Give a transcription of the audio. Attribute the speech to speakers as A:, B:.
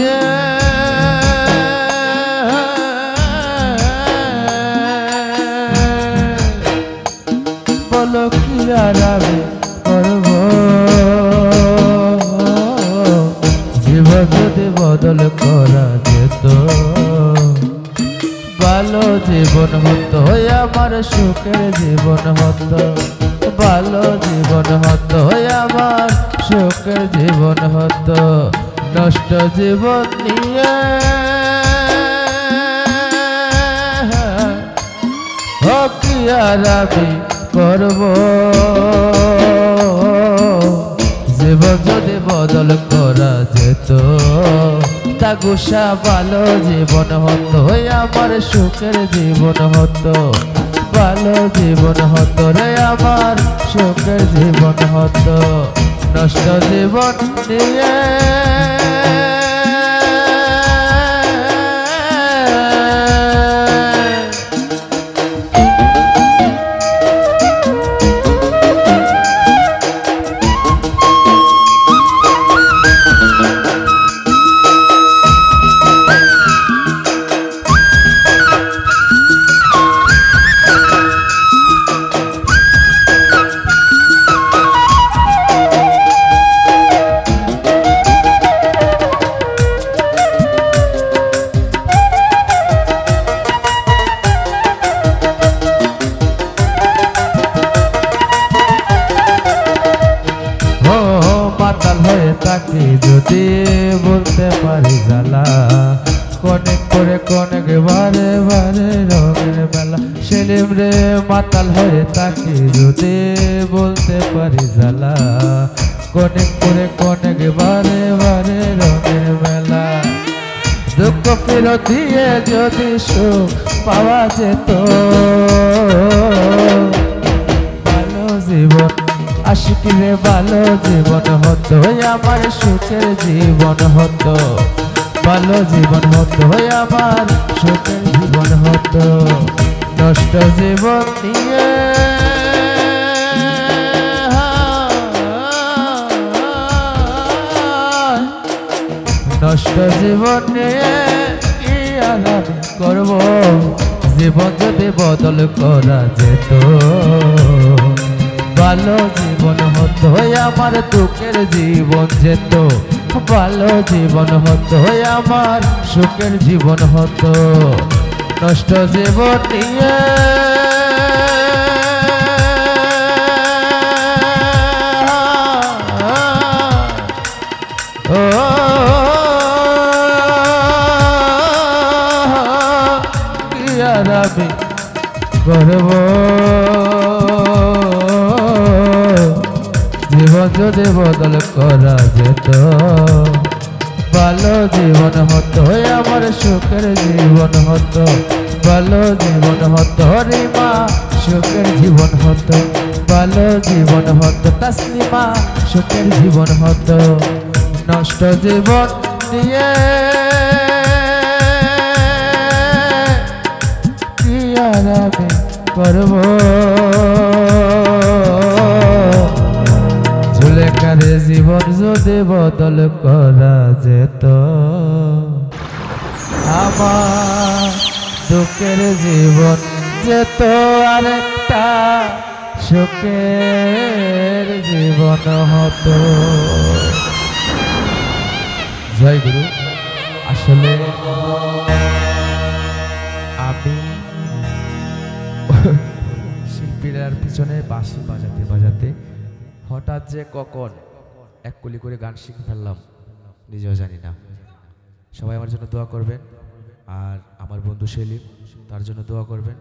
A: নিয়ে বলো কি আর আমি করব জীবন যদি বদল করা যেত ভালো জীবন হতো আমার সুখের জীবন হতো ভালো জীবন হতো আমার সুখের জীবন হতো নষ্ট জীবন নিয়ে কি আর আমি করব জীবন যদি বদল করা যেত তা গুসা ভালো জীবন হতো আমার সুখের জীবন হতো ভালো জীবন হতো রে আমার সুখের জীবন হতো নষ্ট জীবন নিয়ে মাতাল হয়ে তাকে যদি বলতে পারি জ্বালা কনেক করে কনেক বারে বারে রঙের মেলা সেলিম রে মাতাল হয়ে তাকে যদি বলতে পারি জ্বালা কনেক করে কনেক বারে বারে রঙের মেলা দুঃখ ফেরত দিয়ে যদি সুখ পাওয়া যেত ভালো জীবন আশিকি রে ভালো জীবন হতো আমার সুখের জীবন হতো ভালো জীবন হতো আমার সুখের জীবন হতো নষ্ট জীবন নিয়ে নষ্ট জীবন নিয়ে কি আর আমি করব জীবন যদি বদল করা যেত ভালো জীবন হতো আমার দুঃখের জীবন যেত ভালো জীবন হতো আমার সুখের জীবন হতো নষ্ট জীবন নিয়ে কি আর আমি করব জীবন যদি বদল করা যেত ভালো জীবন হতো আমার সুখের জীবন হতো ভালো জীবন হতো রিমা সুখের জীবন হতো ভালো জীবন হতো তাসলিমা সুখের জীবন হতো নষ্ট জীবন নিয়ে কি আর আমি করব ঝুলেখারে জীবন যদি বদল করা যেত আমার দুঃখের জীবন যেত আরেকটা সুখের জীবন হতো। জয় গুরু। আসলে আমি শিল্পীরার পিছনে বাঁশি বাজাতে বাজাতে হঠাৎ যে কখন এক কলি করে গান শিখে ফেললাম নিজেও জানি না। সবাই আমার জন্য দোয়া করবেন, আর আমার বন্ধু সেলিম তার জন্য দোয়া করবেন।